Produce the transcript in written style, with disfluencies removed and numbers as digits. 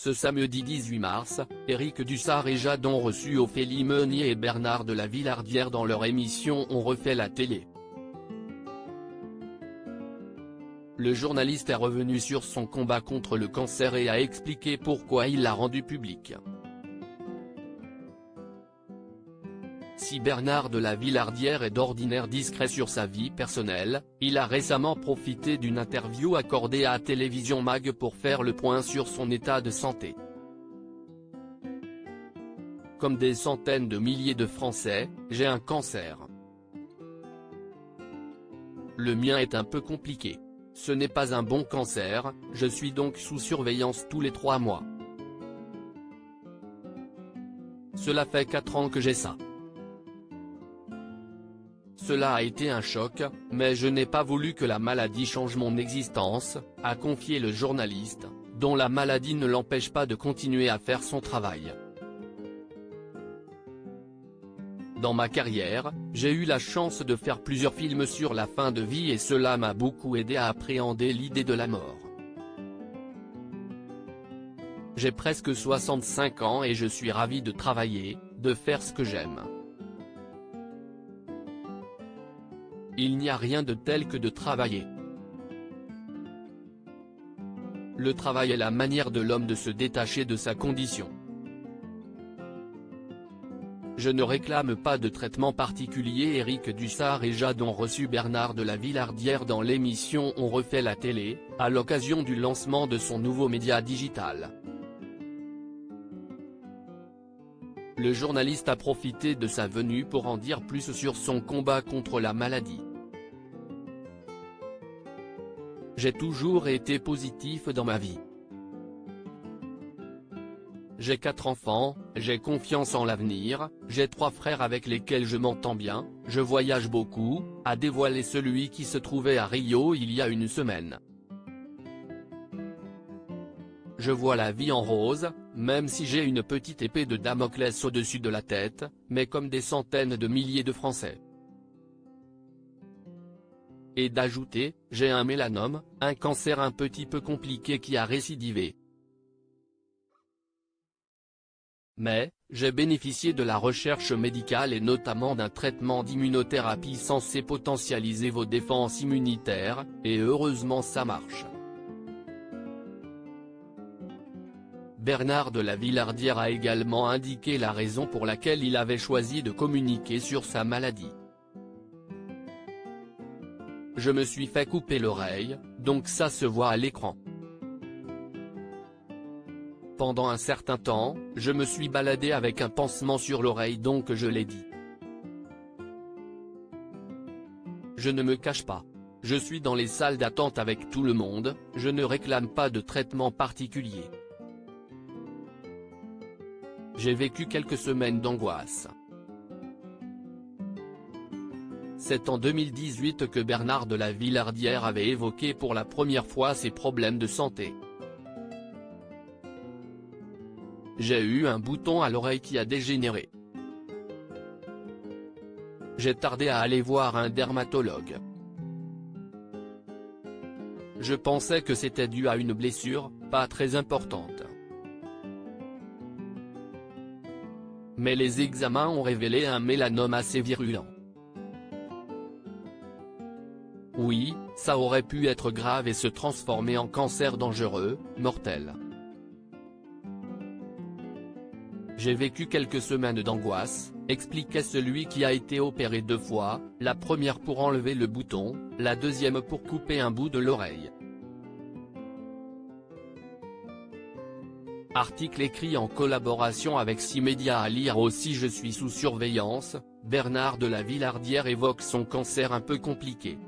Ce samedi 18 mars, Éric Dussart et Jade ont reçu Ophélie Meunier et Bernard de la Villardière dans leur émission On refait la télé. Le journaliste est revenu sur son combat contre le cancer et a expliqué pourquoi il l'a rendu public. Si Bernard de la Villardière est d'ordinaire discret sur sa vie personnelle, il a récemment profité d'une interview accordée à Télévision Mag pour faire le point sur son état de santé. Comme des centaines de milliers de Français, j'ai un cancer. Le mien est un peu compliqué. Ce n'est pas un bon cancer, je suis donc sous surveillance tous les 3 mois. Cela fait 4 ans que j'ai ça. Cela a été un choc, mais je n'ai pas voulu que la maladie change mon existence, a confié le journaliste, dont la maladie ne l'empêche pas de continuer à faire son travail. Dans ma carrière, j'ai eu la chance de faire plusieurs films sur la fin de vie et cela m'a beaucoup aidé à appréhender l'idée de la mort. J'ai presque 65 ans et je suis ravi de travailler, de faire ce que j'aime. Il n'y a rien de tel que de travailler. Le travail est la manière de l'homme de se détacher de sa condition. Je ne réclame pas de traitement particulier. Éric Dussart et Jade ont reçu Bernard de la Villardière dans l'émission On refait la télé, à l'occasion du lancement de son nouveau média digital. Le journaliste a profité de sa venue pour en dire plus sur son combat contre la maladie. J'ai toujours été positif dans ma vie. J'ai 4 enfants, j'ai confiance en l'avenir, j'ai 3 frères avec lesquels je m'entends bien, je voyage beaucoup, a dévoilé celui qui se trouvait à Rio il y a une semaine. Je vois la vie en rose, même si j'ai une petite épée de Damoclès au-dessus de la tête, mais comme des centaines de milliers de Français. Et d'ajouter, j'ai un mélanome, un cancer un petit peu compliqué qui a récidivé. Mais, j'ai bénéficié de la recherche médicale et notamment d'un traitement d'immunothérapie censé potentialiser vos défenses immunitaires, et heureusement ça marche. Bernard de la Villardière a également indiqué la raison pour laquelle il avait choisi de communiquer sur sa maladie. Je me suis fait couper l'oreille, donc ça se voit à l'écran. Pendant un certain temps, je me suis baladé avec un pansement sur l'oreille donc je l'ai dit. Je ne me cache pas. Je suis dans les salles d'attente avec tout le monde, je ne réclame pas de traitement particulier. J'ai vécu quelques semaines d'angoisse. C'est en 2018 que Bernard de la Villardière avait évoqué pour la première fois ses problèmes de santé. J'ai eu un bouton à l'oreille qui a dégénéré. J'ai tardé à aller voir un dermatologue. Je pensais que c'était dû à une blessure, pas très importante. Mais les examens ont révélé un mélanome assez virulent. Oui, ça aurait pu être grave et se transformer en cancer dangereux, mortel. J'ai vécu quelques semaines d'angoisse, expliquait celui qui a été opéré 2 fois, la première pour enlever le bouton, la deuxième pour couper un bout de l'oreille. Article écrit en collaboration avec 6 médias à lire aussi. Je suis sous surveillance, Bernard de la Villardière évoque son cancer un peu compliqué.